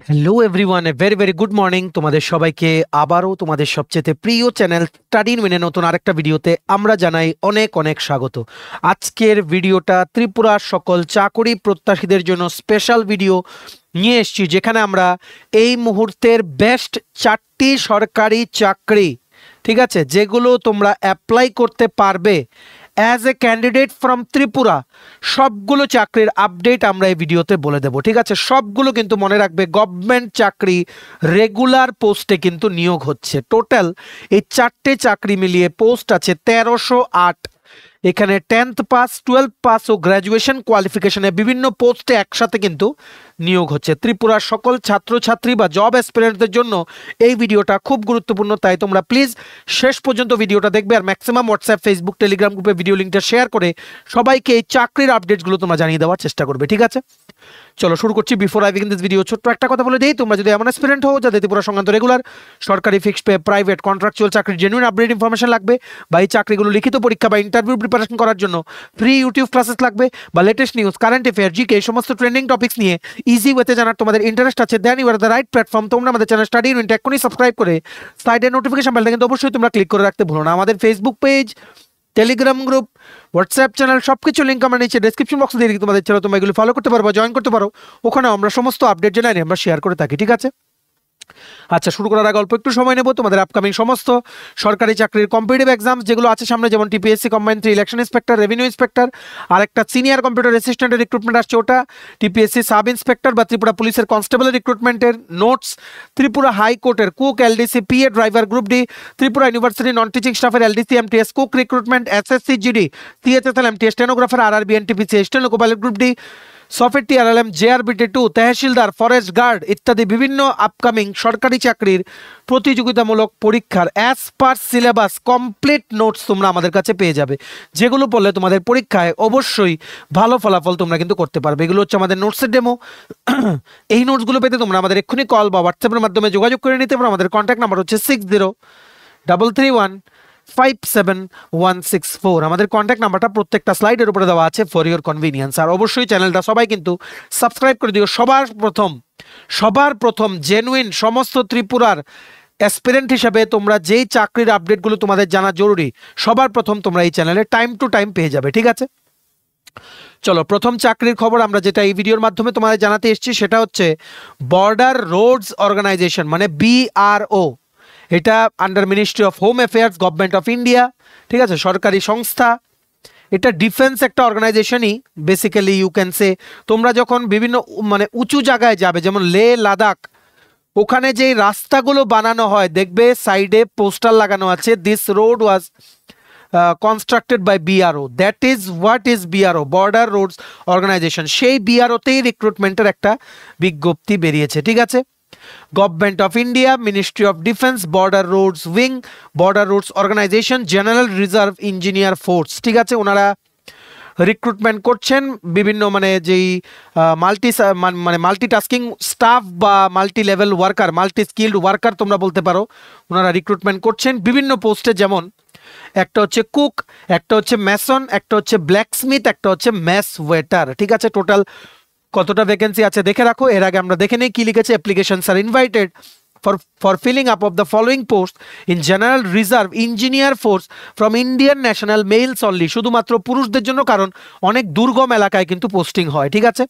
Hello everyone, a very very good morning তোমাদের সবাইকে। আবারও তোমাদের সবচেয়ে প্রিয় চ্যানেল স্টাডি ইন উইনে নতুন আরেকটা ভিডিওতে আমরা জানাই অনেক অনেক স্বাগত। আজকের ভিডিওটা ত্রিপুরার সকল চাকরি প্রত্যাশীদের জন্য স্পেশাল ভিডিও নিয়ে এসেছি, যেখানে আমরা এই মুহূর্তের বেস্ট 4টি সরকারি চাকরি, ঠিক আছে, যেগুলো তোমরা অ্যাপ্লাই করতে পারবে as a candidate from Tripura, সবগুলো চাকরির আপডেট আমরা এই ভিডিওতে বলে দেবো। ঠিক আছে, সবগুলো কিন্তু মনে রাখবে গভর্নমেন্ট চাকরি, রেগুলার পোস্টে কিন্তু নিয়োগ হচ্ছে। টোটাল এই 4টে চাকরি মিলিয়ে পোস্ট আছে 1308। এখানে 10th পাস, 12th পাস ও গ্র্যাজুয়েশন কোয়ালিফিকেশনে বিভিন্ন পোস্টে একসাথে কিন্তু নিয়োগ হচ্ছে। ত্রিপুরার সকল ছাত্রছাত্রী বা জব অ্যাসপিরেন্টদের জন্য এই ভিডিওটা খুব গুরুত্বপূর্ণ, তাই তোমরা প্লিজ শেষ পর্যন্ত ভিডিওটা দেখবে আর ম্যাক্সিমাম হোয়াটসঅ্যাপ, ফেসবুক, টেলিগ্রাম গ্রুপে ভিডিও লিঙ্কটা শেয়ার করে সবাইকে এই চাকরির আপডেটসগুলো তোমরা জানিয়ে দেওয়ার চেষ্টা করবে। ঠিক আছে, চলো শুরু করছি। Before I begin this video, ছোট্ট একটা কথা বলে দিই, তোমরা যদি এমন অ্যাসপিরেন্ট হও যাদের ত্রিপুরা সংক্রান্ত রেগুলার, সরকারি, ফিক্সড পে, প্রাইভেট, কন্ট্রাকচুয়াল চাকরির জেনুইন আপডেট ইনফরমেশন লাগবে, বা এই চাকরিগুলো লিখিত পরীক্ষা বা ইন্টারভিউ প্রিপারেশন করার জন্য ফ্রি ইউটিউব ক্লাসেস লাগবে, বা latest news, current affair, GK, এই সমস্ত ট্রেন্ডিং টপিক্স নিয়ে ইজি ওয়েতে জানার তোমাদের ইন্টারেস্ট আছে, then you are the right platform. তোমরা আমাদের চ্যানেল স্টাডি ইন উইনটা এখনই সাবস্ক্রাইব করে সাইডের নোটিফিকেশন বেলটা কিন্তু অবশ্যই তোমরা ক্লিক করে রাখতে ভুলো না। আমাদের Facebook page, Telegram group, WhatsApp channel, সবকিছু লিঙ্ক আমরা নিচে ডেসক্রিপশন বক্সে দিয়ে তোমাদের চ্যানেল, তোমরা এগুলো ফলো করতে পারো, জয়েন করতে পারো। ওখানে আমরা সমস্ত আপডেট জানাই আমরা শেয়ার করে থাকি। ঠিক আছে, আচ্ছা, শুরু করার আগে অল্প একটু সময় নেব তোমাদের আপকামিং সমস্ত সরকারি চাকরির কম্পিটিটিভ এক্সাম যেগুলো আছে সামনে, যেমন TPSC combined 3 election inspector, revenue inspector, আর একটা সিনিয়র কম্পিউটার অ্যাসিস্ট্যান্টের রিক্রুটমেন্ট আসছে, ওটা টিপিএসসি সাব ইন্সপেক্টর বা ত্রিপুরা পুলিশের কনস্টেবলের রিক্রুটমেন্টের নোটস, ত্রিপুরা হাইকোর্টের cook, LDC, PA driver, group D, Tripura university non teaching স্টাফের LDC MTS cook recruitment, SSC GD, CHSL MTS stenographer, RRB NTPC steno pilot, group D, software TRLM, JRBT 2, tehsildar, forest guard ইত্যাদি বিভিন্ন upcoming সরকারি চাকরির প্রতিযোগিতামূলক পরীক্ষার as per syllabus complete notes তোমরা আমাদের কাছে পেয়ে যাবে, যেগুলো পড়লে তোমাদের পরীক্ষায় অবশ্যই ভালো ফলাফল তোমরা কিন্তু করতে পারবে। এগুলো হচ্ছে আমাদের নোটসের ডেমো। এই নোটসগুলো পেতে তোমরা আমাদের এক্ষুনি কল বা হোয়াটসঅ্যাপের মাধ্যমে যোগাযোগ করে নিতে পারো। আমাদের কন্ট্যাক্ট নাম্বার হচ্ছে 6033157164। আমাদের কন্ট্যাক্ট নাম্বারটা প্রত্যেকটা স্লাইডের উপরে দেওয়া আছে ফর ইওর কনভিনিয়েন্স। আর অবশ্যই চ্যানেলটা সবাই কিন্তু সাবস্ক্রাইব করে দিও। সবার প্রথম জেনুইন সমস্ত ত্রিপুরার অ্যাসপিরেন্ট হিসাবে তোমরা যেই চাকরির আপডেটগুলো তোমাদের জানা জরুরি, সবার প্রথম তোমরা এই চ্যানেলে টাইম টু টাইম পেয়ে যাবে। ঠিক আছে, চলো প্রথম চাকরির খবর আমরা যেটা এই ভিডিওর মাধ্যমে তোমাদের জানাতে এসেছি সেটা হচ্ছে বর্ডার রোডস অর্গানাইজেশন, মানে বিআরও। এটা under ministry of home affairs, government of India. ঠিক আছে, সরকারি সংস্থা। এটা ডিফেন্স একটা অর্গানাইজেশনই বেসিক্যালি, ইউ ক্যান সে। তোমরা যখন বিভিন্ন মানে উঁচু জায়গায় যাবে, যেমন লে লাদাখ, ওখানে যেই রাস্তাগুলো বানানো হয় দেখবে সাইডে পোস্টার লাগানো আছে, this road was constructed by BRO. That is what is BRO, border roads organisation. সেই বিআরওতেই রিক্রুটমেন্টের একটা বিজ্ঞপ্তি বেরিয়েছে। ঠিক আছে, government of India, ministry of defence, border roads wing, border roads organisation, general reserve engineer force. ঠিক আছে, ওনারা রিক্রুটমেন্ট করছেন বিভিন্ন মানে যেই মাল্টিটাস্কিং স্টাফ বা multi level worker, multi skilled worker তোমরা বলতে পারো। ওনারা রিক্রুটমেন্ট করছেন বিভিন্ন পোস্টে, যেমন একটা হচ্ছে কুক, একটা হচ্ছে ম্যাসন, একটা হচ্ছে ব্ল্যাকস্মিথ, একটা হচ্ছে ম্যাস ওয়েটার। ঠিক আছে, টোটাল কতটা ভ্যাকেন্সি আছে দেখে রাখো। এর আগে আমরা দেখে নেই কি লিখেছে। Applications are invited for filling up of the following post in general reserve engineer force from Indian national males only, শুধুমাত্র পুরুষদের জন্য, কারণ অনেক দুর্গম এলাকায় কিন্তু পোস্টিং হয়। ঠিক আছে,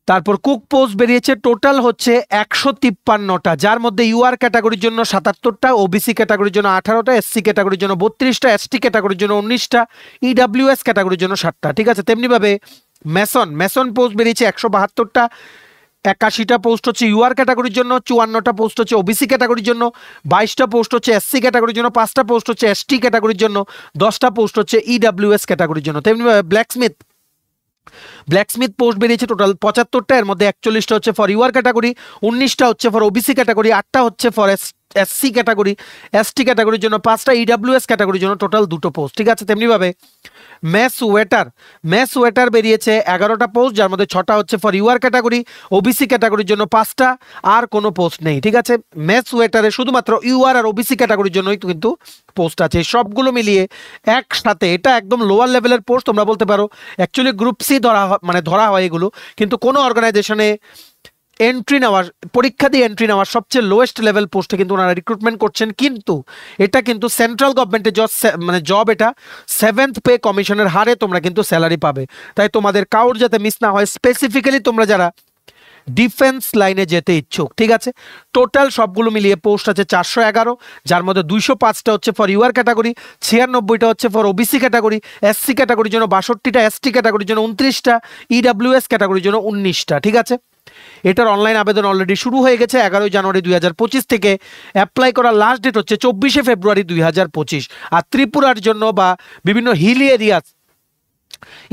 তারপর কুক পোস্ট বেরিয়েছে, টোটাল হচ্ছে 153টা, যার মধ্যে ইউআর ক্যাটাগরির জন্য 77টা, ওবিসি ক্যাটাগরির জন্য 18টা, এসসি ক্যাটাগরির জন্য 32টা, এসটি ক্যাটাগরির জন্য 19টা, ইডাব্লিউএস ক্যাটাগরির জন্য 60টা। ঠিক আছে, তেমনিভাবে মেসন পোস্ট বেরিয়েছে 172টা, 81টা পোস্ট হচ্ছে ইউআর ক্যাটাগরির জন্য, 54টা পোস্ট হচ্ছে ওবিসি ক্যাটাগরির জন্য, 22টা পোস্ট হচ্ছে এসসি ক্যাটাগরির জন্য, 5টা পোস্ট হচ্ছে এসটি ক্যাটাগরির জন্য, 10টা পোস্ট হচ্ছে ইডাব্লিউএস ক্যাটাগরির জন্য। তেমনিভাবে ব্ল্যাকস্মিথ পোস্ট বেরিয়েছে টোটাল 75টা, এর মধ্যে 41টা হচ্ছে ফর ইউআর ক্যাটাগরি, 19টা হচ্ছে ফর ওবিসি ক্যাটাগরি, 8টা হচ্ছে ফর এসসি ক্যাটাগরি, এসটি ক্যাটাগরির জন্য 5টা, ইডাব্লিউএস ক্যাটাগরির জন্য টোটাল 2টো পোস্ট। ঠিক আছে, তেমনিভাবে মেস ওয়েটার বেরিয়েছে 11টা পোস্ট, যার মধ্যে 6টা হচ্ছে ফর ইউআর ক্যাটাগরি, ওবিসি ক্যাটাগরির জন্য 5টা, আর কোনো পোস্ট নেই। ঠিক আছে, মেস ওয়েটারে শুধুমাত্র ইউআর আর ওবিসি ক্যাটাগরির জন্যই কিন্তু পোস্ট আছে। সবগুলো মিলিয়ে একসাথে এটা একদম লোয়ার লেভেলের পোস্ট তোমরা বলতে পারো। অ্যাকচুয়ালি গ্রুপ সি ধরা হয় এগুলো, কিন্তু কোনো অর্গানাইজেশনে এন্ট্রি নেওয়ার, পরীক্ষা দিয়ে এন্ট্রি নেওয়ার সবচেয়ে লোয়েস্ট লেভেল পোস্টে কিন্তু ওনারা রিক্রুটমেন্ট করছেন, কিন্তু এটা কিন্তু সেন্ট্রাল গভর্নমেন্টের জব, এটা 7th পে কমিশনের হারে তোমরা কিন্তু স্যালারি পাবে। তাই তোমাদের কাউর যাতে মিস না হয়, স্পেসিফিক্যালি তোমরা যারা ডিফেন্স লাইনে যেতে ইচ্ছুক, ঠিক আছে। টোটাল সবগুলো মিলিয়ে পোস্ট আছে 411, যার মধ্যে 205টা হচ্ছে ফর ইউআর ক্যাটাগরি, 96টা হচ্ছে ফর ওবিসি ক্যাটাগরি, এসসি ক্যাটাগরির জন্য 62টা, এসটি ক্যাটাগরির জন্য 29টা, ইডাব্লিউএস ক্যাটাগরির জন্য 19টা, ঠিক আছে। এটার অনলাইন আবেদন অলরেডি শুরু হয়ে গেছে 11 জানুয়ারি 2025 থেকে। অ্যাপ্লাই করার লাস্ট ডেট হচ্ছে 24 ফেব্রুয়ারি 2025। আর ত্রিপুরার জন্য বা বিভিন্ন hilly areas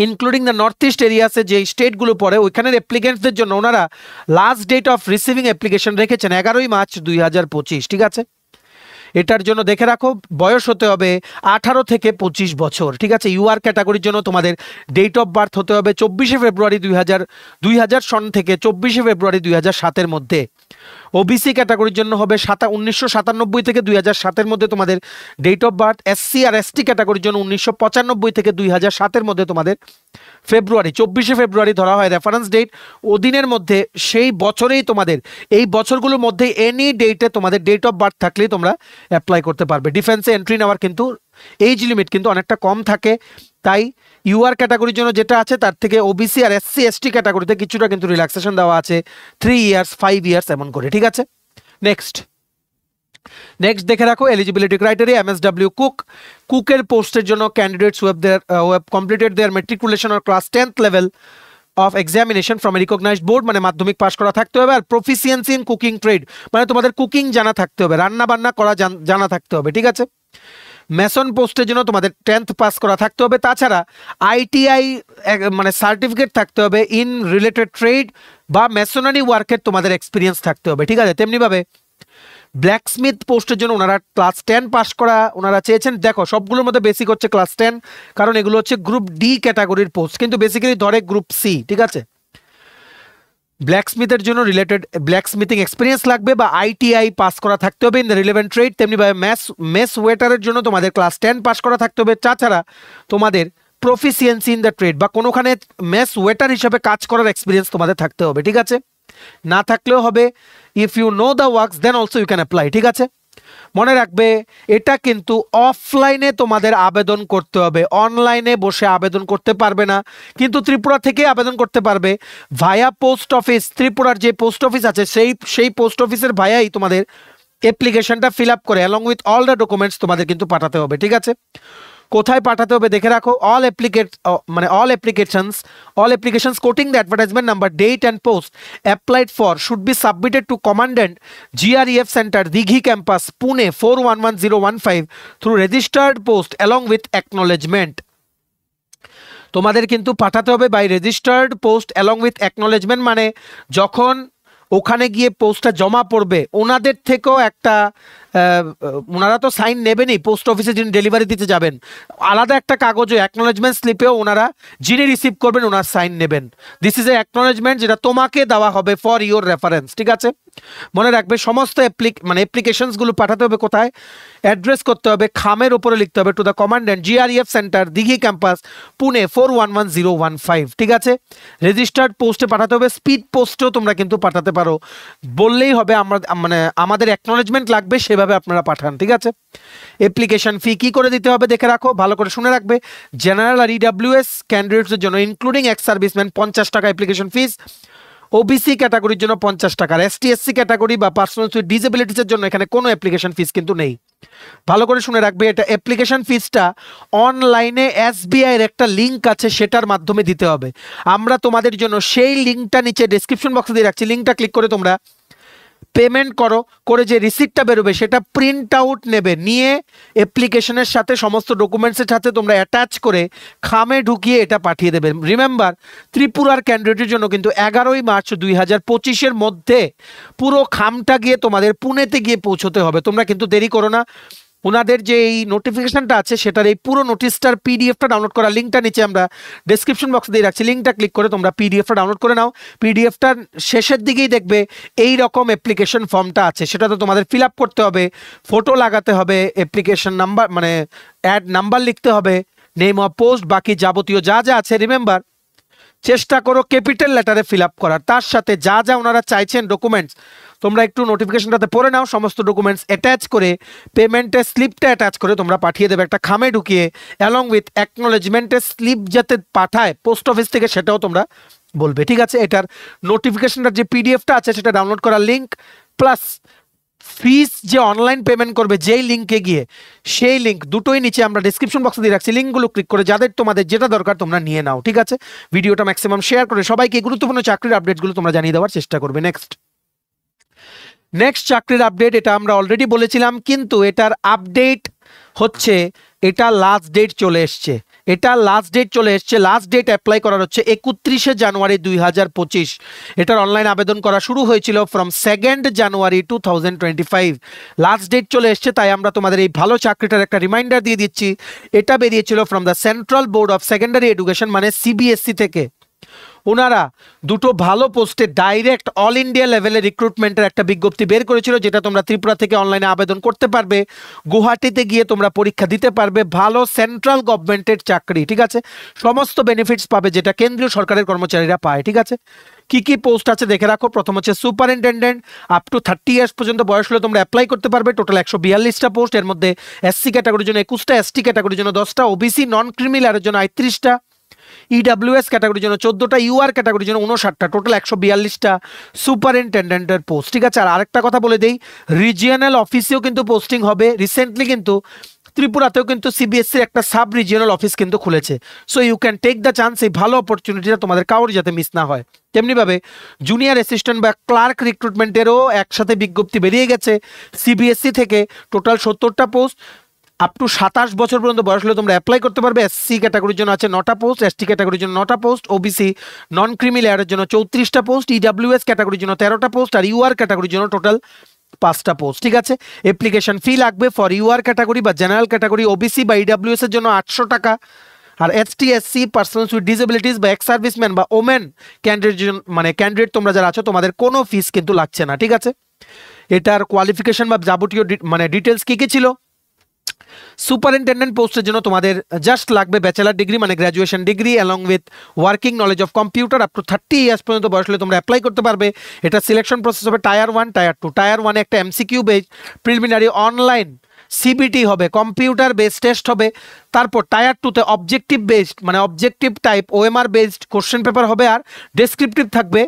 including the north east এরিয়াসে যে স্টেটগুলো পড়ে ওইখানের অ্যাপ্লিকেন্টসদের জন্য ওনারা last date of receiving application রেখেছেন 11 মার্চ 2025, ঠিক আছে। এটার জন্য দেখে রাখো বয়স হতে হবে 18 থেকে 25 বছর, ঠিক আছে। ইউআর ক্যাটাগরির জন্য তোমাদের ডেট অফ বার্থ হতে হবে 24 ফেব্রুয়ারি 2000 সন থেকে 24 ফেব্রুয়ারি 2007-এর মধ্যে। ওবিসি ক্যাটাগরির জন্য হবে 1997 থেকে 2007-এর মধ্যে তোমাদের ডেট অফ বার্থ। এসসি আর এসটি ক্যাটাগরির জন্য 1995 থেকে 2007-এর মধ্যে তোমাদের ফেব্রুয়ারি, 24 ফেব্রুয়ারি ধরা হয় রেফারেন্স ডেট। ওদিনের মধ্যে সেই বছরেই তোমাদের, এই বছরগুলোর মধ্যে এনি ডেটে তোমাদের ডেট অফ বার্থ থাকলেই তোমরা অ্যাপ্লাই করতে পারবে। ডিফেন্সে এন্ট্রি নেওয়ার কিন্তু এজ লিমিট কিন্তু অনেকটা কম থাকে, তাই ইউআর ক্যাটাগরির জন্য যেটা আছে তার থেকে ওবিসি আর এসসি এসটি ক্যাটাগরিতে কিছুটা কিন্তু রিল্যাক্সেশন দেওয়া আছে, 3 ইয়ার্স 5 ইয়ার্স এমন করে, ঠিক আছে। নেক্সট দেখে রাখো এলিজিবিলিটি ক্রাইটেরিয়া। এমএসডব্লিউ কুকের পোস্টের জন্য candidates who have completed their matriculation or class 10th level of examination from a recognised board, মানে মাধ্যমিক পাস করা থাকতে হবে। আর প্রফিসিয়েন্সি ইন কুকিং ট্রেড, মানে তোমাদের কুকিং জানা থাকতে হবে, রান্না বান্না করা জানা থাকতে হবে, ঠিক আছে। মেসন পোস্টের জন্য তোমাদের 10th পাস করা থাকতে হবে। তাছাড়া আইটিআই মানে সার্টিফিকেট থাকতে হবে ইন রিলেটেড ট্রেড বা মেসনারি ওয়ার্কের তোমাদের এক্সপিরিয়েন্স থাকতে হবে, ঠিক আছে। তেমনিভাবে ব্ল্যাকস্মিথ পোস্টের জন্য ওনারা ক্লাস 10 পাস করা ওনারা চেয়েছেন। দেখো সবগুলোর মধ্যে বেসিক হচ্ছে ক্লাস 10, কারণ এগুলো হচ্ছে গ্রুপ ডি ক্যাটাগরির পোস্ট, কিন্তু বেসিক্যালি ধরে গ্রুপ সি, ঠিক আছে। ব্ল্যাকস্মিথের জন্য রিলেটেড ব্ল্যাকস্মিথিং এক্সপিরিয়েন্স লাগবে বা আইটিআই পাস করা থাকতে হবে ইন দ্য রিলেভেন্ট ট্রেড। তেমনিভাবে মেস ওয়েটারের জন্য তোমাদের ক্লাস 10 পাস করা থাকতে হবে। তাছাড়া তোমাদের প্রফিসিয়েন্সি ইন দ্য ট্রেড বা কোনোখানে মেস ওয়েটার হিসাবে কাজ করার এক্সপিরিয়েন্স তোমাদের থাকতে হবে, ঠিক আছে। না থাকলেও হবে, if you know the works then also you can apply, ঠিক আছে। মনে রাখবে এটা কিন্তু অফলাইনে তোমাদের আবেদন করতে হবে, অনলাইনে বসে আবেদন করতে পারবে না। কিন্তু ত্রিপুরা থেকে আবেদন করতে পারবে ভায়া পোস্ট অফিস। ত্রিপুরার যে পোস্ট অফিস আছে সেই পোস্ট অফিসের ভায়াই তোমাদের অ্যাপ্লিকেশনটা ফিল আপ করে along with all the documents তোমাদের কিন্তু পাঠাতে হবে, ঠিক আছে। কোথায় পাঠাতে হবে দেখে রাখো, all applications quoting the advertisement number, date and post applied for should be submitted to commandant GREF centre Dighi campus Pune 411015 through registered post along with acknowledgement. তোমাদের কিন্তু পাঠাতে হবে by registered post along with acknowledgement, মানে যখন ওখানে গিয়ে পোস্টটা জমা পড়বে ওনাদের থেকেও একটা, ওনারা তো সাইন নেবেনই, পোস্ট অফিসে যিনি ডেলিভারি দিতে যাবেন আলাদা একটা কাগজে অ্যাকনোলেজমেন্ট স্লিপেও ওনারা যিনি রিসিভ করবেন ওনার সাইন নেবেন। দিস ইজ এ অ্যাকনোলেজমেন্ট যেটা তোমাকে দেওয়া হবে ফর ইওর রেফারেন্স, ঠিক আছে। মনে রাখবে সমস্ত অ্যাপ্লিকেশনসগুলো পাঠাতে হবে কোথায়, অ্যাড্রেস করতে হবে খামের উপরে লিখতে হবে to the commandant GREF centre Dighi campus Pune 411015, ঠিক আছে। রেজিস্টার্ড পোস্টে পাঠাতে হবে, স্পিড পোস্টেও তোমরা কিন্তু পাঠাতে পারো, বললেই হবে আমরা মানে আমাদের অ্যাকনোলেজমেন্ট লাগবে সেভাবে আপনারা পাঠান, ঠিক আছে। অ্যাপ্লিকেশন ফি কি করে দিতে হবে দেখে রাখো, ভালো করে শুনে রাখবে। জেনারেল আর ইডাব্লিউএস ক্যান্ডিডেটসের জন্য ইনক্লুডিং এক্স সার্ভিসম্যান 50 টাকা অ্যাপ্লিকেশন ফিস, ওবিসি ক্যাটাগরির জন্য 50 টাকা, এসটি এসসি ক্যাটাগরি বা পার্সোনাল উইথ ডিসেবিলিটিসের জন্য এখানে কোনো অ্যাপ্লিকেশন ফিস কিন্তু নেই। ভালো করে শুনে রাখবে, এটা অ্যাপ্লিকেশন ফিসটা অনলাইনে SBI এর একটা লিঙ্ক আছে সেটার মাধ্যমে দিতে হবে। আমরা তোমাদের জন্য সেই লিঙ্কটা নিচে ডেসক্রিপশন বক্সে দিয়ে রাখছি, লিঙ্কটা ক্লিক করে তোমরা পেমেন্ট করে যে রিসিপ্টটা বেরোবে সেটা প্রিন্ট আউট নেবে, নিয়ে অ্যাপ্লিকেশনের সাথে সমস্ত ডকুমেন্টসের সাথে তোমরা অ্যাটাচ করে খামে ঢুকিয়ে এটা পাঠিয়ে দেবে। রিমেম্বার, ত্রিপুরার ক্যান্ডিডেটের জন্য কিন্তু 11 মার্চ 2025-এর মধ্যে পুরো খামটা গিয়ে তোমাদের পুনেতে গিয়ে পৌঁছতে হবে। তোমরা কিন্তু দেরি করো না, ওনাদের যে এই নোটিফিকেশনটা আছে সেটার এই পুরো নোটিশটার পিডিএফটা ডাউনলোড করার লিঙ্কটা নিচে আমরা ডেসক্রিপশন বক্সে দিয়ে রাখছি, লিঙ্কটা ক্লিক করে তোমরা পিডিএফটা ডাউনলোড করে নাও। পিডিএফটার শেষের দিকেই দেখবে এই রকম অ্যাপ্লিকেশন ফর্মটা আছে, সেটা তো তোমাদের ফিল আপ করতে হবে, ফটো লাগাতে হবে, অ্যাপ্লিকেশন নাম্বার মানে অ্যাড নাম্বার লিখতে হবে, নেম অফ পোস্ট, বাকি যাবতীয় যা যা আছে। রিমেম্বার, চেষ্টা করো ক্যাপিটাল লেটারে ফিল আপ করার, তার সাথে যা যা ওনারা চাইছেন ডকুমেন্টস তোমরা একটু নোটিফিকেশনটাতে পড়ে নাও, সমস্ত ডকুমেন্টস অ্যাটাচ করে পেমেন্টের স্লিপটা অ্যাটাচ করে তোমরা পাঠিয়ে দেবে একটা খামে ঢুকিয়ে, অ্যালং উইথ অ্যাকনোলেজমেন্টের স্লিপ যাতে পাঠায় পোস্ট অফিস থেকে সেটাও তোমরা বলবে, ঠিক আছে। এটার নোটিফিকেশনটার যে পিডিএফটা আছে সেটা ডাউনলোড করার লিঙ্ক প্লাস ফিস যে অনলাইন পেমেন্ট করবে যেই লিঙ্কে গিয়ে, সেই লিঙ্ক দুটোই নিচে আমরা ডিসক্রিপশন বক্সে দিয়ে রাখছি, লিঙ্কগুলো ক্লিক করে যাদের তোমাদের যেটা দরকার তোমরা নিয়ে নাও, ঠিক আছে। ভিডিওটা ম্যাক্সিমাম শেয়ার করে সবাইকে গুরুত্বপূর্ণ চাকরির আপডেটগুলো তোমরা জানিয়ে দেওয়ার চেষ্টা করবে। নেক্সট চাকরির আপডেট, এটা আমরা অলরেডি বলেছিলাম, কিন্তু এটার আপডেট হচ্ছে এটা লাস্ট ডেট চলে এসছে, লাস্ট ডেট অ্যাপ্লাই করার হচ্ছে 31শে জানুয়ারি 2025। এটার অনলাইন আবেদন করা শুরু হয়েছিল from 2nd January 2025। Last date চলে এসছে, তাই আমরা তোমাদের এই ভালো চাকরিটার একটা রিমাইন্ডার দিয়ে দিচ্ছি। এটা বেরিয়েছিল from the central board of secondary education, মানে সিবিএসসি থেকে। ওনারা দুটো ভালো পোস্টে ডাইরেক্ট অল ইন্ডিয়া লেভেলে রিক্রুটমেন্টের একটা বিজ্ঞপ্তি বের করেছিল, যেটা তোমরা ত্রিপুরা থেকে অনলাইনে আবেদন করতে পারবে, গুয়াহাটিতে গিয়ে তোমরা পরীক্ষা দিতে পারবে, ভালো সেন্ট্রাল গভর্নমেন্টের চাকরি, ঠিক আছে। সমস্ত বেনিফিটস পাবে যেটা কেন্দ্রীয় সরকারের কর্মচারীরা পায়, ঠিক আছে। কি কি পোস্ট আছে দেখে রাখো। প্রথম হচ্ছে সুপারিনটেন্ডেন্ট, আপ টু 30 ইয়ার্স পর্যন্ত বয়স হলে তোমরা অ্যাপ্লাই করতে পারবে। টোটাল 142টা পোস্ট, এর মধ্যে এসসি ক্যাটাগরির জন্য 21টা, এসটি ক্যাটাগরির জন্য 10টা, ওবিসি নন ক্রিমিনালের জন্য 38টা, ইডাব্লিউএস ক্যাটাগরির জন্য 14টা, ইউআর ক্যাটাগরির জন্য 59টা, টোটাল 142টা সুপারিনটেন্ডেন্টের পোস্ট, ঠিক আছে। আর আরেকটা কথা বলে দেই, রিজিয়নাল অফিসেও কিন্তু পোস্টিং হবে। রিসেন্টলি কিন্তু ত্রিপুরাতেও কিন্তু সিবিএসসির একটা সাব রিজিয়নাল অফিস কিন্তু খুলেছে, so you can take the chance. এই ভালো অপরচুনিটিটা তোমাদের কারোর যাতে মিস না হয়। তেমনিভাবে জুনিয়র অ্যাসিস্ট্যান্ট বা ক্লার্ক রিক্রুটমেন্টেরও একসাথে বিজ্ঞপ্তি বেরিয়ে গেছে সিবিএসসি থেকে। টোটাল 70টা পোস্ট, আপ টু 27 বছর পর্যন্ত বয়স হলে তোমরা অ্যাপ্লাই করতে পারবে। এসসি ক্যাটাগরির জন্য আছে 9টা পোস্ট, এসটি ক্যাটাগরির জন্য 9টা পোস্ট, ওবিসি নন ক্রিমি লেয়ারের জন্য 34টা পোস্ট, ইডাব্লিউএস ক্যাটাগরির জন্য 13টা পোস্ট, আর ইউআর ক্যাটাগরির জন্য টোটাল 5টা পোস্ট, ঠিক আছে। অ্যাপ্লিকেশন ফি লাগবে ফর ইউআর ক্যাটাগরি বা জেনারেল ক্যাটাগরি, ওবিসি বা ইডাব্লিউএস এর জন্য 800 টাকা, আর ST SC persons with disabilities বা এক্স সার্ভিসম্যান বা ওমেন ক্যান্ডিডেট, মানে ক্যান্ডিডেট তোমরা যারা আছো তোমাদের কোনো ফিস কিন্তু লাগছে না, ঠিক আছে। এটার কোয়ালিফিকেশন বা যাবতীয় মানে ডিটেলস কি কি ছিল। সুপারিনটেন্ডেন্ট পোস্টের জন্য তোমাদের জাস্ট লাগবে ব্যাচেলার ডিগ্রি, মানে graduation degree along with working knowledge of computer. Up to 30 years পর্যন্ত বয়স হলে তোমরা অ্যাপ্লাই করতে পারবে। এটা সিলেকশন প্রসেস হবে টায়ার 1, টায়ার 2। টায়ার 1 একটা MCQ base preliminary online CBT হবে, কম্পিউটার বেসড টেস্ট হবে। তারপর টায়ার 2তে অবজেক্টিভ বেসড, মানে objective type OMR based question paper হবে, আর ডেসক্রিপটিভ থাকবে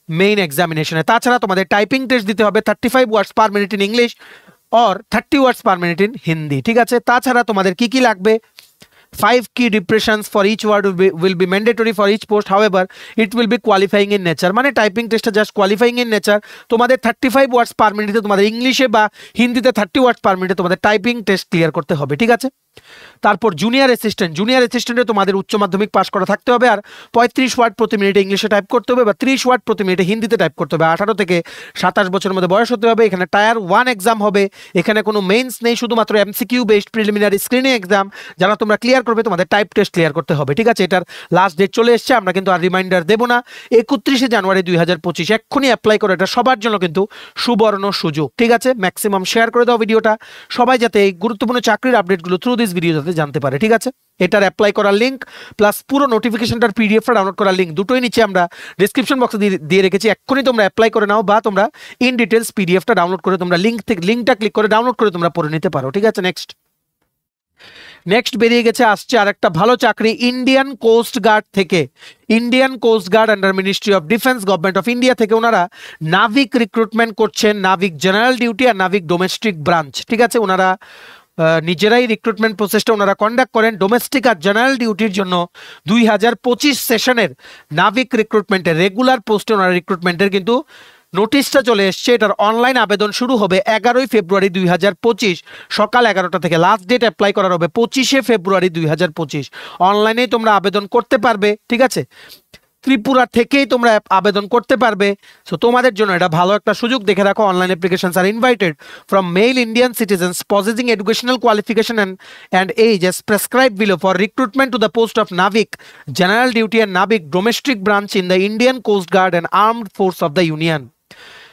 মেইন এক্সামিনেশনে। তাছাড়া তোমাদের টাইপিং টেস্ট দিতে হবে 35 words per minute in English or 30 words per minute in Hindi, ঠিক আছে। তাছাড়া তোমাদের কি কি লাগবে, 5 key depressions for each word will be mandatory for each post, however it will be qualifying in nature, মানে টাইপিং টেস্টে জাস্ট কোয়ালিফাইং ইন নেচার। তোমাদের 35 ওয়ার্ডস পার মিনিটে তোমাদের ইংলিশে বা হিন্দিতে 30 ওয়ার্ডস পার মিনিটে তোমাদের টাইপিং টেস্ট ক্লিয়ার করতে হবে, ঠিক আছে। তারপর জুনিয়র অ্যাসিস্ট্যান্টে তোমাদের উচ্চ মাধ্যমিক পাস করা থাকতে হবে, আর 35 ওয়ার্ড প্রতি মিনিটে ইংলিশে টাইপ করতে হবে বা 30 ওয়ার্ড প্রতি মিনিটে হিন্দিতে টাইপ করতে হবে। 18 থেকে 27 বছরের মধ্যে বয়স হতে হবে। এখানে টায়ার 1 এক্সাম হবে, এখানে কোনো মেইনস নেই, শুধুমাত্র MCQ based preliminary screening exam. যারা তোমরা ক্লিয়ার করবে তোমাদের টাইপ টেস্ট ক্লিয়ার করতে হবে, ঠিক আছে। এটার লাস্ট ডেট চলে এসছে, আমরা কিন্তু আর রিমাইন্ডার দেবো না। 31শে জানুয়ারি 2025 এক্ষুনি অ্যাপ্লাই করো, এটা সবার জন্য কিন্তু সুবর্ণ সুযোগ, ঠিক আছে। ম্যাক্সিমাম শেয়ার করে দাও ভিডিওটা, সবাই যাতে এই গুরুত্বপূর্ণ চাকরির আপডেটগুলো থ্রু দিস ভিডিও যাতে জানতে পারে, ঠিক আছে। এটার অ্যাপ্লাই করার লিঙ্ক প্লাস পুরো নোটিফিকেশনটার পিডিএফটা ডাউনলোড করার লিঙ্ক দুটোই নিচে আমরা ডিসক্রিপশন বক্সে দিয়ে রেখেছি। এক্ষুনি তোমরা অ্যাপ্লাই করে নাও, বা তোমরা ইন ডিটেলস পিডিএফটা ডাউনলোড করে তোমরা লিঙ্কটা ক্লিক করে ডাউনলোড করে তোমরা পড়ে নিতে পারো, ঠিক আছে। নেক্সট বেরিয়ে গেছে, আসছে আরেকটা ভালো চাকরি ইন্ডিয়ান কোস্ট গার্ড থেকে। Indian coast guard under ministry of defence, government of India থেকে ওনারা নাভিক রিক্রুটমেন্ট করছেন, নাভিক জেনারেল ডিউটি আর নাভিক ডোমেস্টিক ব্রাঞ্চ, ঠিক আছে। ওনারা নিজেরাই রিক্রুটমেন্ট প্রসেসটা ওনারা কন্ডাক্ট করেন। ডোমেস্টিক আর জেনারেল ডিউটির জন্য 2025 সেশনের নাভিক রিক্রুটমেন্টের রেগুলার পোস্টে ওনারা রিক্রুটমেন্টের কিন্তু নোটিশটা চলে এসছে। এটার অনলাইন আবেদন শুরু হবে 11ই ফেব্রুয়ারি 2025 সকাল 11টা থেকে। লাস্ট ডেট অ্যাপ্লাই করার হবে 25শে ফেব্রুয়ারি 2025। অনলাইনে তোমরা আবেদন করতে পারবে, ঠিক আছে। ত্রিপুরা থেকেই তোমরা আবেদন করতে পারবে। সো তোমাদের জন্য এটা ভালো একটা সুযোগ, দেখে রাখো। Online applications are invited from male Indian citizens possessing educational qualification and age as prescribed below for recruitment to the post of NAVIC General Duty and NAVIC Domestic Branch in the Indian Coast Guard and Armed Force of the Union।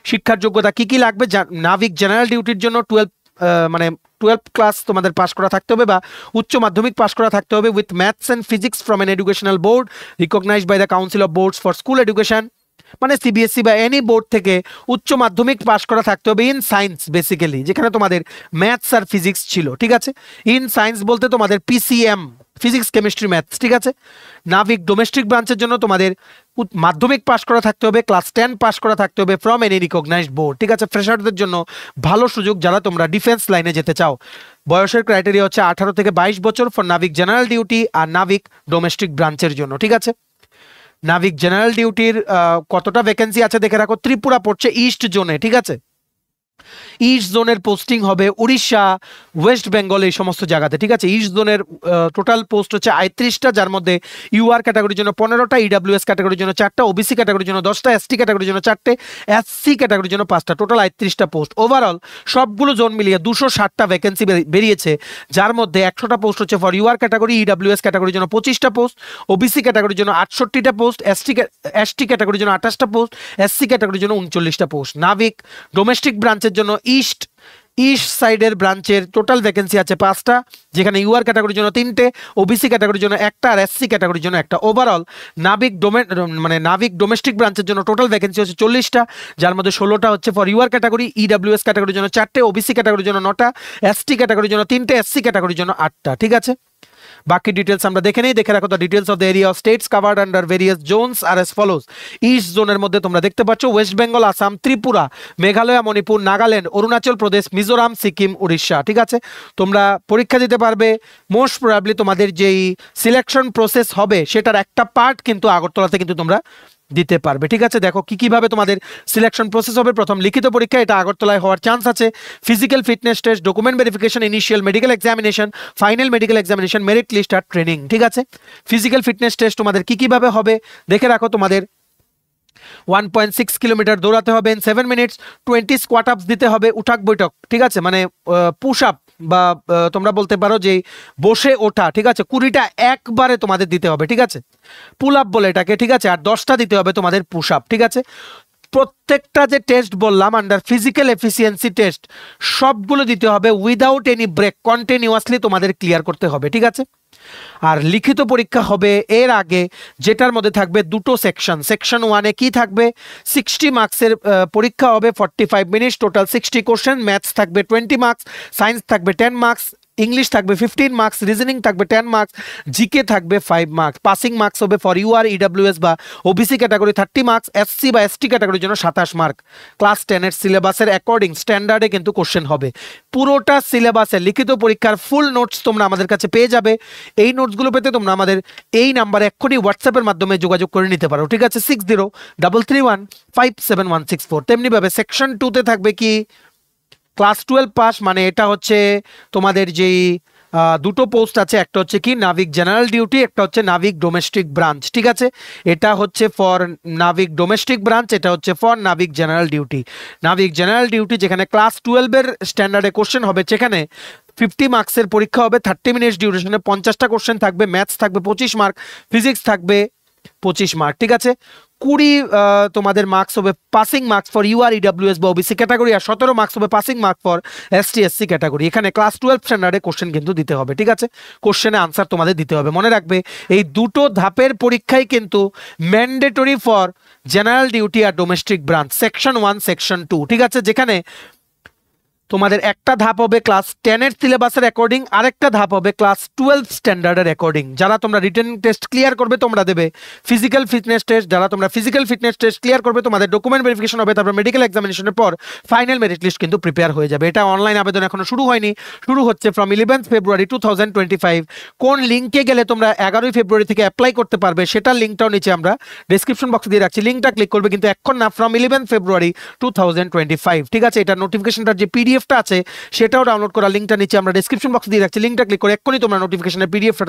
শিক্ষার যোগ্যতা কি কি লাগবে, Navik general ডিউটির জন্য 12 class তোমাদের pass করা থাকতে হবে বা উচ্চ মাধ্যমিক পাস করা থাকতে হবে with maths and physics from an educational board recognised by the council of boards for school education, মানে সিবিএসসি বা এনি বোর্ড থেকে উচ্চ মাধ্যমিক পাস করা থাকতে হবে ইন সায়েন্স, বেসিক্যালি যেখানে তোমাদের ম্যাথস আর ফিজিক্স ছিল, ঠিক আছে। ইন সায়েন্স বলতে তোমাদের পিসিএম, ফিজিক্স কেমিস্ট্রি ম্যাথস, ঠিক আছে। নাভিক ডোমেস্টিক ব্রাঞ্চের জন্য তোমাদের মাধ্যমিক পাস করা থাকতে হবে, ক্লাস 10 পাস করা থাকতে হবে ফ্রম এনি রিকগনাইজড বোর্ড, ঠিক আছে। ফ্রেশারদের জন্য ভালো সুযোগ যারা তোমরা ডিফেন্স লাইনে যেতে চাও। বয়সের ক্রাইটেরিয়া হচ্ছে 18 থেকে 22 বছর ফর নাভিক জেনারেল ডিউটি আর নাভিক ডোমেস্টিক ব্রাঞ্চের জন্য, ঠিক আছে। নাভিক জেনারেল ডিউটির কতটা ভ্যাকেন্সি আছে দেখে রাখো। ত্রিপুরা পড়ছে ইস্ট জোনে, ঠিক আছে। ইস্ট জোনের পোস্টিং হবে উড়িষ্যা, ওয়েস্ট বেঙ্গল, এই সমস্ত জায়গাতে, ঠিক আছে। ইস্ট জোনের টোটাল পোস্ট হচ্ছে 38টা, যার মধ্যে ইউআর ক্যাটাগরির জন্য 15টা, ইডাব্লিউএস ক্যাটাগরির জন্য 4টা, ওবিসি ক্যাটাগরির জন্য 10টা, এসটি ক্যাটাগরির জন্য 4টে, এসসি ক্যাটাগরির জন্য 5টা, টোটাল 38টা পোস্ট। ওভারঅল সবগুলো জোন মিলিয়ে 260টা ভ্যাকেন্সি বেরিয়েছে, যার মধ্যে 100টা পোস্ট হচ্ছে ফর ইউআর ক্যাটাগরি, ইডাব্লিউএস ক্যাটাগরির জন্য 25টা পোস্ট, ওবিসি ক্যাটাগরির জন্য 68টা পোস্ট, এসটি ক্যাটাগরির জন্য 28টা পোস্ট, এসসি ক্যাটাগরির জন্য 39টা পোস্ট। নাভিক ডোমেস্টিক ব্রাঞ্চের জন্য ইস্ট সাইডের ব্রাঞ্চের টোটাল ভ্যাকেন্সি আছে 5টা, যেখানে ইউআর ক্যাটাগরির জন্য 3টে, ওবিসি ক্যাটাগরির জন্য 1টা আর এসসি ক্যাটাগরির জন্য 1টা। ওভারঅল নাভিক ডোমেস্টিক ব্রাঞ্চের জন্য টোটাল ভ্যাকেন্সি হচ্ছে 40টা, যার মধ্যে 16টা হচ্ছে ফর ইউআর ক্যাটাগরি, ইডাব্লিউএস ক্যাটাগরির জন্য 4টে, ওবিসি ক্যাটাগরির জন্য 9টা, এসটি ক্যাটাগরির জন্য 3টে, এসসি ক্যাটাগরির জন্য 8টা, ঠিক আছে। বাকি ডিটেলস আমরা দেখে নেই। দেখে রাখো the details of the area of states covered under various zones are as follows. East জোনের মধ্যে তোমরা দেখতে পাচ্ছ ওয়েস্ট বেঙ্গল, আসাম, ত্রিপুরা, মেঘালয়, মণিপুর, নাগাল্যান্ড, অরুণাচল প্রদেশ, মিজোরাম, সিকিম, উড়িষ্যা, ঠিক আছে। তোমরা পরীক্ষা দিতে পারবে। মোস্ট প্রবাবলি তোমাদের যেই সিলেকশন প্রসেস হবে সেটার একটা পার্ট কিন্তু আগরতলাতে কিন্তু তোমরা দিতে পারবে, ঠিক আছে। দেখো কিভাবে তোমাদের সিলেকশন প্রসেস হবে। প্রথম লিখিত পরীক্ষা, এটা আগরতলায় হওয়ার চান্স আছে। Physical fitness test, document verification, initial medical examination, final medical examination, merit list আর ট্রেনিং, ঠিক আছে। ফিজিক্যাল ফিটনেস টেস্ট তোমাদের কিভাবে হবে দেখে রাখো। তোমাদের 1.6 কিলোমিটার দৌড়াতে হবে ইন 7 মিনিটস, 20 স্কোয়াট আপস দিতে হবে, উঠাক বৈঠক, ঠিক আছে, মানে পুশ আপ বা তোমরা বলতে পারো যে বসে ওঠা, ঠিক আছে, 20টা একবারে তোমাদের দিতে হবে, ঠিক আছে, পুল আপ বলে এটাকে, ঠিক আছে। আর 10টা দিতে হবে তোমাদের পুশ আপ, ঠিক আছে। প্রত্যেকটা যে টেস্ট বললাম আন্ডার ফিজিক্যাল এফিসিয়েন্সি টেস্ট, সবগুলো দিতে হবে উইদাউট এনি ব্রেক, কন্টিনিউয়াসলি তোমাদের ক্লিয়ার করতে হবে, ঠিক আছে। আর লিখিত পরীক্ষা হবে এর আগে, যেটার মধ্যে থাকবে দুটো সেকশন। সেকশন 1-এ কি থাকবে, 60 মার্কসের পরীক্ষা হবে, 45 মিনিটস, টোটাল 60 কোশ্চেন। ম্যাথস থাকবে 20 মার্কস, সায়েন্স থাকবে 10 মার্কস, ইংলিশ থাকবে 15 মার্কস, রিজনিং থাকবে 10 মার্কস, জিকে থাকবে 5 মার্কস। পাসিং মার্কস হবে ফর ইউআর, ইডাব্লিউএস বা ওবিসি ক্যাটাগরি 30 মার্কস, এসসি বা এসটি ক্যাটাগরির জন্য 27 মার্ক। ক্লাস 10-এর সিলেবাসের অ্যাকর্ডিং স্ট্যান্ডার্ডে কিন্তু কোশ্চেন হবে। পুরোটা সিলেবাসে লিখিত পরীক্ষার ফুল নোটস তোমরা আমাদের কাছে পেয়ে যাবে। এই নোটসগুলো পেতে তোমরা আমাদের এই নাম্বারে এক্ষুনি হোয়াটসঅ্যাপের মাধ্যমে যোগাযোগ করে নিতে পারো, ঠিক আছে, 6033157164। তেমনিভাবে সেকশন 2-তে থাকবে কি, ক্লাস 12 পাস, মানে এটা হচ্ছে তোমাদের যেই দুটো পোস্ট আছে, একটা হচ্ছে কি নাভিক জেনারেল ডিউটি, একটা হচ্ছে নাভিক ডোমেস্টিক ব্রাঞ্চ, ঠিক আছে। এটা হচ্ছে ফর নাভিক ডোমেস্টিক ব্রাঞ্চ, এটা হচ্ছে for Navik general duty. Navik general duty যেখানে ক্লাস 12-এর স্ট্যান্ডার্ডে কোশ্চেন হবে, সেখানে 50 মার্কসের পরীক্ষা হবে, 30 মিনিটস ডিউরেশনে, 50টা কোশ্চেন থাকবে, ম্যাথস থাকবে 25 মার্ক, ফিজিক্স থাকবে 25 মার্ক, ঠিক আছে। 20 তোমাদের মার্কস হবে passing marks for UR, EWS বা ওবিসি ক্যাটাগরি, আর 17 মার্কস হবে passing mark for ST SC category. এখানে ক্লাস 12 স্ট্যান্ডার্ডে কোশ্চেন কিন্তু দিতে হবে, ঠিক আছে। কোশ্চেনে আনসার তোমাদের দিতে হবে। মনে রাখবে এই দুটো ধাপের পরীক্ষাই কিন্তু ম্যান্ডেটরি ফর জেনারেল ডিউটি আর ডোমেস্টিক ব্রাঞ্চ, সেকশন 1 সেকশন 2, ঠিক আছে। যেখানে তোমাদের একটা ধাপ হবে ক্লাস 10-এর সিলেবাসের অ্যাকর্ডিং, আরেকটা ধাপ হবে ক্লাস 12 স্ট্যান্ডার্ডের অ্যাকর্ডিং। যারা তোমরা রিটেন টেস্ট ক্লিয়ার করবে তোমরা দেবে ফিজিক্যাল ফিটনেস টেস্ট, যারা তোমরা ফিজিক্যাল ফিটনেস টেস্ট ক্লিয়ার করবে তোমাদের ডকুমেন্ট ভেরিফিকেশন হবে, তারপর মেডিকেল এক্সামিনেশনের পর ফাইনাল মেরিট লিস্ট কিন্তু প্রিপেয়ার হয়ে যাবে। এটা অনলাইন আবেদন এখনো শুরু হয়নি, শুরু হচ্ছে ফ্রম 11 ফেব্রুয়ারি 2025। কোন লিঙ্কে গেলে তোমরা 11 ফেব্রুয়ারি থেকে অ্যাপ্লাই করতে পারবে সেটার লিঙ্কটাও নিচে আমরা ডেসক্রিপশন বক্সে দিয়ে রাখছি, লিঙ্কটা ক্লিক করবে, কিন্তু এখন না, ফ্রম 11 ফেব্রুয়ারি 2025, ঠিক আছে। এটা নোটিফিকেশনটার যে পিডিএফটা আছে সেটাও ডাউনলোড করা, লিঙ্কটা নিচে আমরা ডেসক্রিপশন বক্সে দিয়ে রাখছি, লিঙ্কটা ক্লিক করে এক্ষুনি তোমরা নোটিফিকেশনের পিডিএফটা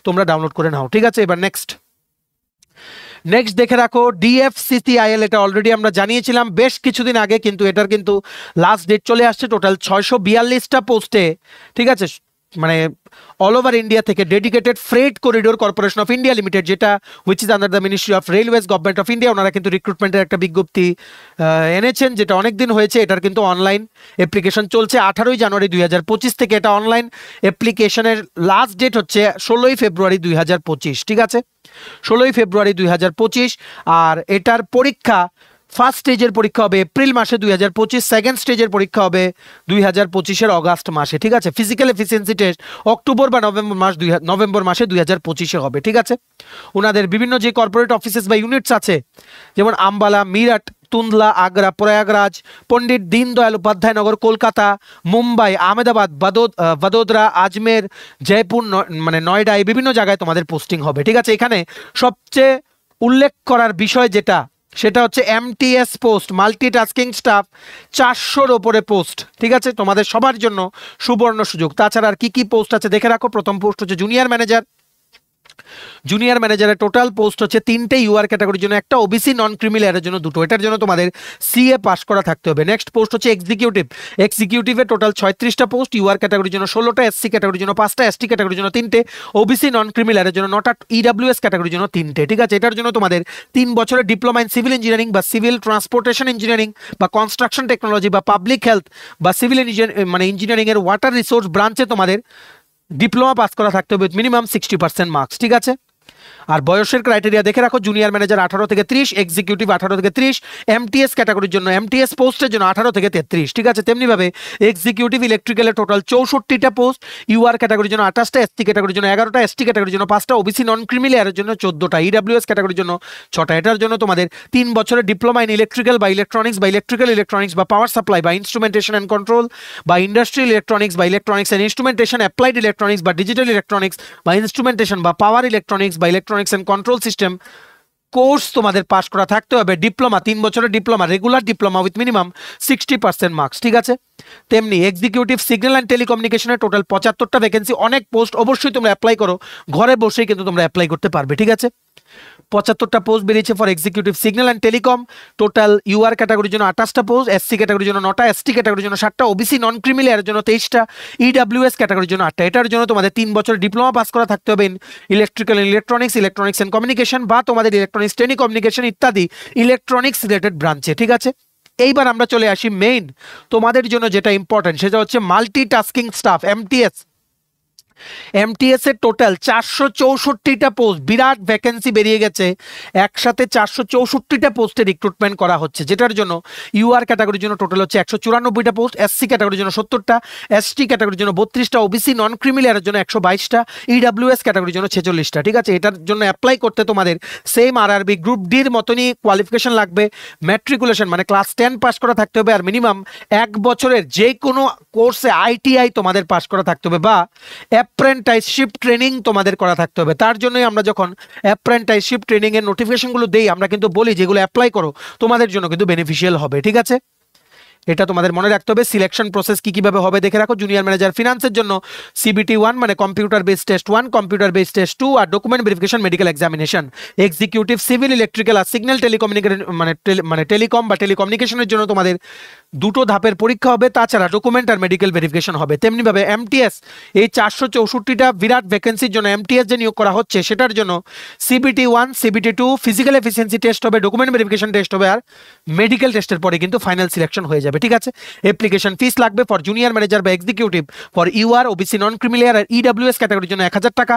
তোমরা ডাউনলোড করে নাও, ঠিক আছে। এবার নেক্সট দেখে রাখো ডিএফসিসিআইএল, এটা অলরেডি আমরা জানিয়েছিলাম বেশ কিছুদিন আগে, কিন্তু এটার কিন্তু লাস্ট ডেট চলে আসছে। টোটাল 642টা পোস্টে, ঠিক আছে, মানে অল ওভার ইন্ডিয়া থেকে dedicated freight corridor corporation of India limited, যেটা which is under the ministry of railways government of India, ওনারা কিন্তু রিক্রুটমেন্টের একটা বিজ্ঞপ্তি এনেছেন, যেটা অনেক দিন হয়েছে। এটার কিন্তু অনলাইন অ্যাপ্লিকেশন চলছে 18ই জানুয়ারি 2025 থেকে। এটা অনলাইন অ্যাপ্লিকেশনের লাস্ট ডেট হচ্ছে 16ই ফেব্রুয়ারি 2025, ঠিক আছে, 16ই ফেব্রুয়ারি 2025। আর এটার পরীক্ষা ফার্স্ট স্টেজের পরীক্ষা হবে এপ্রিল মাসে 2025, সেকেন্ড স্টেজের পরীক্ষা হবে 2025-এর অগাস্ট মাসে, ঠিক আছে। ফিজিক্যাল এফিসিয়েন্সি টেস্ট অক্টোবর বা নভেম্বর মাসে 2025-এ হবে, ঠিক আছে। ওনাদের বিভিন্ন যে কর্পোরেট অফিসেস বা ইউনিটস আছে, যেমন আম্বালা, মিরাট, তুন্দলা, আগ্রা, প্রয়াগরাজ, পণ্ডিত দীনদয়াল উপাধ্যায় নগর, কলকাতা, মুম্বাই, আহমেদাবাদ, বদোদরা, আজমের, জয়পুর, মানে নয়ডা, এই বিভিন্ন জায়গায় তোমাদের পোস্টিং হবে, ঠিক আছে। এখানে সবচেয়ে উল্লেখ করার বিষয় যেটা, সেটা হচ্ছে এমটিএস পোস্ট, মাল্টিটাস্কিং স্টাফ, 400-র ওপরে পোস্ট, ঠিক আছে। তোমাদের সবার জন্য সুবর্ণ সুযোগ। তাছাড়া আর কি কি পোস্ট আছে দেখে রাখো। প্রথম পোস্ট হচ্ছে জুনিয়র ম্যানেজার। জুনিয়র ম্যানেজারের টোটাল পোস্ট হচ্ছে 3টে, ইউআর ক্যাটাগরির জন্য একটা, ওবিসি নন ক্রিমি লেয়ারের জন্য 2টো। এটার জন্য তোমাদের সিএ পাস করা থাকতে হবে। নেক্সট পোস্ট হচ্ছে এক্সিকিউটিভ। এক্সিকিউটিভের টোটাল 36টা পোস্ট, ইউআর ক্যাটাগরির জন্য 16টা, এসসি ক্যাটাগরির জন্য 5টা, এসটি ক্যাটাগরির জন্য 3টে, ওবিসি নন ক্রিমি লেয়ারের জন্য 9টা, ইডাব্লিউএস ক্যাটাগরির জন্য 3টে, ঠিক আছে। এটার জন্য তোমাদের 3 বছরের ডিপ্লোমা ইন সিভিল ইঞ্জিনিয়ারিং বা সিভিল ট্রান্সপোর্টেশন ইঞ্জিনিয়ারিং বা কনস্ট্রাকশন টেকনোলজি বা পাবলিক হেলথ বা সিভিল মানে ইঞ্জিনিয়ারিং এর ওয়াটার রিসোর্স ব্রাঞ্চে তোমাদের ডিপ্লোমা পাস করা থাকতে হবে মিনিমাম 60% মার্কস, ঠিক আছে। আর বয়সের ক্রাইটেরিয়া দেখে রাখো। জুনিয়র ম্যানেজার 18 থেকে 30, এক্সিকিউটিভ 18 থেকে 30, এমটিএস ক্যাটাগরির জন্য, এমটিএস পোস্টের জন্য 18 থেকে 33, ঠিক আছে। তেমনিভাবে এক্সিকিউটিভ ইলেকট্রিক্যালের টোটাল 64টা পোস্ট, ইউআর ক্যাটাগরির জন্য 28টা, এসটি ক্যাটাগরির জন্য 11টা, এসটি ক্যাটাগরির জন্য 5টা, ওবিসি নন ক্রিমি লেয়ারের জন্য 14টা, ইডাব্লিউএস ক্যাটাগরির জন্য 6টা। এটার জন্য তোমাদের 3 বছরের ডিপ্লোমা ইন ইলেকট্রিক্যাল বা ইলেকট্রনিক্স বা পাওয়ার সাপ্লাই বা ইনস্ট্রুমেন্টেশন অ্যান্ড কন্ট্রোল বা ইন্ডাস্ট্রিয়াল ইলেকট্রনিক্স বা electronics and instrumentation, applied electronics বা ডিজিটাল ইলেকট্রনিক্স বা ইনস্ট্রুমেন্টেশন বা পাওয়ার ইলেকট্রনিক্স বা electronics and control system course তোমাদের পাস করা থাকতে হবে। ডিপ্লোমা, 3 বছরের diploma, regular diploma with minimum 60% marks, ঠিক আছে। তেমনি এক্সিকিউটিভ সিগন্যাল অ্যান্ড টেলিকমিউনিকেশনের টোটাল 75টা ভ্যাকেন্সি, অনেক পোস্ট, অবশ্যই তোমরা অ্যাপ্লাই করো, ঘরে বসেই কিন্তু তোমরা অ্যাপ্লাই করতে পারবে, ঠিক আছে। 75টা পোস্ট বেরিয়েছে for executive signal and telecom. Total UR ক্যাটাগরির জন্য 28টা পোস্ট, এসসি ক্যাটাগরির জন্য 9টা, এসটি ক্যাটাগরির জন্য 7টা, ওবিসি নন ক্রিমি লেয়ারের জন্য 23টা, ইডাব্লিউএস ক্যাটাগরির জন্য 8টা। এটার জন্য তোমাদের 3 বছরের ডিপ্লোমা পাস করা থাকতে হবে ইলেকট্রিক্যাল ইলেকট্রনিক্স অ্যান্ড কমিউনিকেশন বা তোমাদের ইলেকট্রনিক্স টেলিকমিউনিকেশন ইত্যাদি ইলেকট্রনিক্স রিলেটেড ব্রাঞ্চে, ঠিক আছে। এইবার আমরা চলে আসি মেইন তোমাদের জন্য যেটা ইম্পর্টেন্ট, সেটা হচ্ছে মাল্টিটাস্কিং স্টাফ, এমটিএস। এমটিএস এর টোটাল 464টা পোস্ট, বিরাট ভ্যাকেন্সি বেরিয়ে গেছে। একসাথে 464টা পোস্টে রিক্রুটমেন্ট করা হচ্ছে, যেটার জন্য ইউআর ক্যাটাগরির জন্য টোটাল হচ্ছে 194টা পোস্ট, এসসি ক্যাটাগরির জন্য 70টা, এসটি ক্যাটাগরির জন্য 32টা, ওবিসি নন ক্রিমি লেয়ারের জন্য 122টা, ইডাব্লিউএস ক্যাটাগরির জন্য 46টা, ঠিক আছে। এটার জন্য অ্যাপ্লাই করতে তোমাদের সেম আরআরবি গ্রুপ ডির মতনই কোয়ালিফিকেশন লাগবে। ম্যাট্রিকুলেশন মানে ক্লাস 10 পাস করা থাকতে হবে, আর মিনিমাম 1 বছরের যে কোনো কোর্সে আইটিআই তোমাদের পাস করা থাকতে হবে বা অ্যাপ্রেন্টাইসশিপ ট্রেনিং তোমাদের করা থাকতে হবে। তার জন্যই আমরা যখন অ্যাপ্রেন্টাইসশিপ ট্রেনিং এর নোটিফিকেশনগুলো দেই, আমরা কিন্তু বলি যেগুলো অ্যাপ্লাই করো তোমাদের জন্য কিন্তু বেনিফিশিয়াল হবে, ঠিক আছে। এটা তোমাদের মনে রাখতে হবে। সিলেকশন প্রসেস কি কিভাবে হবে দেখে রাখো। জুনিয়র ম্যানেজার ফিনান্সের জন্য সিবিটি 1 মানে computer based test 1, computer based test 2 আর document verification medical examination. Executive civil electrical আর সিগন্যাল টেলিকমিউনিকেশন মানে টেলিকম বা টেলিকমিউনিকেশনের জন্য তোমাদের 2টো ধাপের পরীক্ষা হবে, তাছাড়া ডকুমেন্ট আর মেডিকেল ভেরিফিকেশন হবে। তেমনিভাবে এমটিএস, এই 464টা বিরাট ভ্যাকেন্সির জন্য এমটিএস যে নিয়োগ করা হচ্ছে, সেটার জন্য CBT 1, CBT 2 physical efficiency test হবে, ডকুমেন্ট ভেরিফিকেশন টেস্ট হবে, আর মেডিকেল টেস্টের পরে কিন্তু ফাইনাল সিলেকশন হয়ে যাবে, ঠিক আছে। অ্যাপ্লিকেশন ফিস লাগবে ফর জুনিয়র ম্যানেজার বা executive, for UR, OBC non creamy layer আর ইডাব্লিউএস ক্যাটাগরির জন্য 1000 টাকা,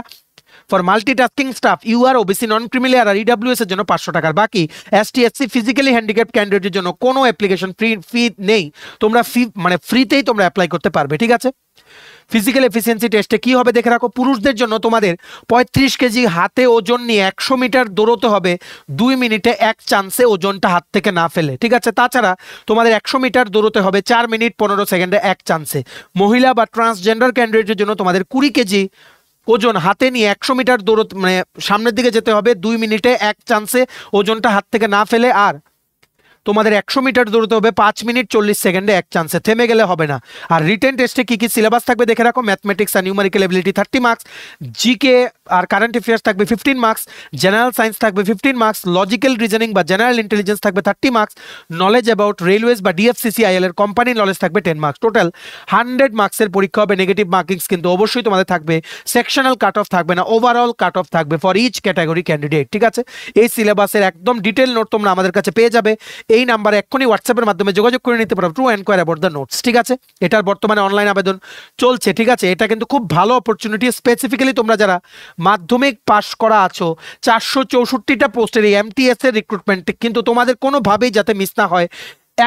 for multitasking staff UR, OBC non creamy layer আর ইডাব্লিউএস এর জন্য 500 টাকার। বাকি এসটি এসসি ফিজিক্যালি হ্যান্ডিক্যাপ ক্যান্ডিডেটের জন্য কোনো অ্যাপ্লিকেশন ফি নেই, তোমরা মানে ফ্রিতেই তোমরা অ্যাপ্লাই করতে পারবে, ঠিক আছে। ফিজিক্যাল এফিসিয়েন্সি টেস্টে কি হবে দেখে রাখো। পুরুষদের জন্য তোমাদের 35 কেজি হাতে ওজন নিয়ে 100 মিটার দৌড়তে হবে 2 মিনিটে 1 চান্সে ওজনটা হাত থেকে না ফেলে, ঠিক আছে। তাছাড়া তোমাদের 100 মিটার দৌড়তে হবে 4 মিনিট 15 সেকেন্ডে 1 চান্সে। মহিলা বা ট্রান্সজেন্ডার ক্যান্ডিডেটের জন্য তোমাদের 20 কেজি ওজন হাতে নিয়ে 100 মিটার দৌড় মানে সামনের দিকে যেতে হবে 2 মিনিটে 1 চান্সে ওজনটা হাত থেকে না ফেলে। আর তোমাদের 100 মিটার দৌড়তে হবে 5 মিনিট 40 সেকেন্ডে এক চান্সে, থেমে গেলে হবে না। আর রিটেন টেস্টে কি কি সিলেবাস থাকবে দেখে রাখো। ম্যাথমেটিক্স আর নিউমেরিক্যাল এবিলিটি 30 মার্কস, জিকে আর কারেন্ট অ্যাফেয়ার্স থাকবে 15 মার্কস, জেনারেল সায়েন্স থাকবে 15 মার্কস, লজিক্যাল রিজনিং বা জেনারেল ইন্টেলিজেন্স থাকবে 30 মার্কস, নলেজ অ্যাবাউট রেলওয়েজ বা ডিএফসিসিআইএল এর কোম্পানি নলেজ থাকবে 10 মার্কস। টোটাল 100 মার্কসের পরীক্ষা হবে। নেগেটিভ মার্কিংস কিন্তু অবশ্যই তোমাদের থাকবে। সেকশনাল কাট অফ থাকবে না, ওভারঅল কাট অফ থাকবে ফর ইচ ক্যাটাগরি ক্যান্ডিডেট। ঠিক আছে, এই সিলেবাসের একদম ডিটেল নোট তোমরা আমাদের কাছে পেয়ে যাবে। এই নাম্বারে এক্ষুনি হোয়াটসঅ্যাপের মাধ্যমে যোগাযোগ করে নিতে পারো, to enquiry about the notes. ঠিক আছে, এটার বর্তমানে অনলাইন আবেদন চলছে। ঠিক আছে, এটা কিন্তু খুব ভালো অপরচুনিটি। স্পেসিফিক্যালি তোমরা যারা মাধ্যমিক পাস করা আছো, 464টা পোস্টের এই এমটিএস এর রিক্রুটমেন্ট কিন্তু তোমাদের কোনোভাবেই যাতে মিস না হয়,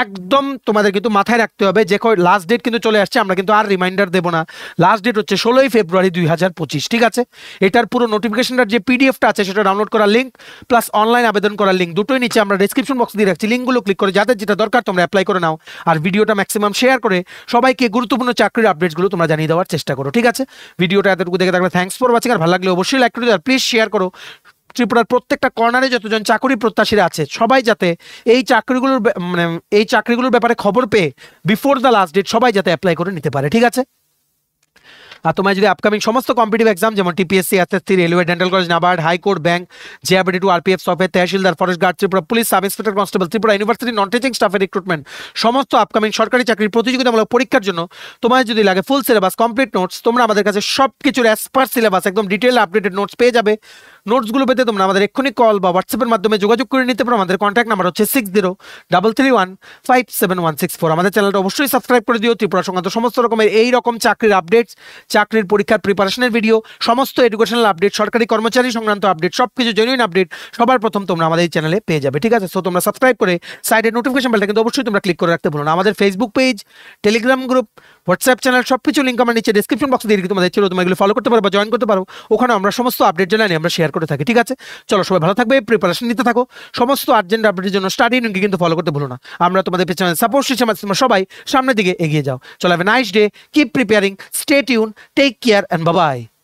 একদম তোমাদের কিন্তু মাথায় রাখতে হবে যে লাস্ট ডেট কিন্তু চলে আসছে। আমরা কিন্তু আর রিমাইন্ডার দেবো না। লাস্ট ডেট হচ্ছে 16ই ফেব্রুয়ারি 2025। ঠিক আছে, এটার পুরো নোটিফিকেশনটার যে পিডিএফটা আছে সেটা ডাউনলোড করার লিঙ্ক প্লাস অনলাইন আবেদন করার লিঙ্ক দুটোই নিচে আমরা ডেসক্রিপশন বক্স দিয়ে রাখছি। লিঙ্কগুলো ক্লিক করে যাদের যেটা দরকার তোমরা অ্যাপ্লাই করে নাও। আর ভিডিওটা ম্যাক্সিমাম শেয়ার করে সবাইকে গুরুত্বপূর্ণ চাকরির আপডেটসগুলো তোমরা জানিয়ে দেওয়ার চেষ্টা করো। ঠিক আছে, ভিডিওটা এতটুকু দেখে থাকলে থ্যাঙ্কস ফর ওয়াচিং। আর ভালো লাগলে অবশ্যই লাইক করে দিও, আর প্লিজ শেয়ার করো। ত্রিপুরার প্রত্যেকটা কর্নারে যতজন চাকরি প্রত্যাশীরা আছে সবাই যাতে এই চাকরিগুলোর ব্যাপারে খবর পেয়ে বিফোর দ্য লাস্ট ডেট সবাই যাতে অ্যাপ্লাই করে নিতে পারে। ঠিক আছে, আর তোমার যদি আপকামিং সমস্ত কম্পিটিটিভ এক্সাম যেমন TPSC, SSC, railway, dental college, NABARD, high court, bank, JRBT two, RPF, software, tehsildar, forest guard, Tripura police, sub inspector, constable, Tripura university non teaching স্টাফের রিক্রুটমেন্ট, সমস্ত আপকামিং সরকারি চাকরির প্রতিযোগিতামূলক পরীক্ষার জন্য তোমার যদি লাগে ফুল সিলেবাস, কমপ্লিট নোটস, তোমরা আমাদের কাছে সব কিছুর অ্যাজ পার সিলেবাস একদম ডিটেল আপডেটেড নোটস পেয়ে যাবে। নোটসগুলো পেতে তোমরা আমাদের এক্ষুনি কল বা হোয়াটসঅ্যাপের মাধ্যমে যোগাযোগ করে নিতে পারো। আমাদের কন্ট্যাক্ট নাম্বার হচ্ছে 6033157164। আমাদের চ্যানেলটা অবশ্যই সাবস্ক্রাইব করে দিও। ত্রিপুরা সংক্রান্ত সমস্ত রকমের এই রকম চাকরির আপডেটস, চাকরির পরীক্ষার প্রিপারেশনের ভিডিও, সমস্ত এডুকেশনাল আপডেট, সরকারি কর্মচারী সংক্রান্ত আপডেট, সবকিছু জেনুইন আপডেট সবার প্রথম তোমরা আমাদের এই চ্যানেলে পেয়ে যাবে। ঠিক আছে, সো তোমরা সাবস্ক্রাইব করে সাইডের নোটিফিকেশন বেলটা কিন্তু অবশ্যই তোমরা ক্লিক করে রাখতে ভুলো না। আমাদের Facebook page, Telegram group, WhatsApp channel সবকিছু লিঙ্ক আমার নিচে ডেসক্রিপশন বক্সে দিয়ে তোমাদের ছিল, তোমরা এগুলো ফলো করতে পারো বা জয়েন করতে পারো। ওখানে আমরা সমস্ত আপডেট জানাই আমরা শেয়ার করে থাকি। ঠিক আছে, চলো সবাই ভালো থাকবে, প্রিপারেশন নিতে থাকো। সমস্ত আর্জেন্ট আপডেটের জন্য স্টাডি ইউনিয়নকে কিন্তু ফলো করতে ভুলো না। আমরা তোমাদের পেছনে সাপোর্ট সিস্টেম আছে, তোমরা সবাই সামনের দিকে এগিয়ে যাও। চলো, have a nice day, keep preparing, stay tune, take care and bye by.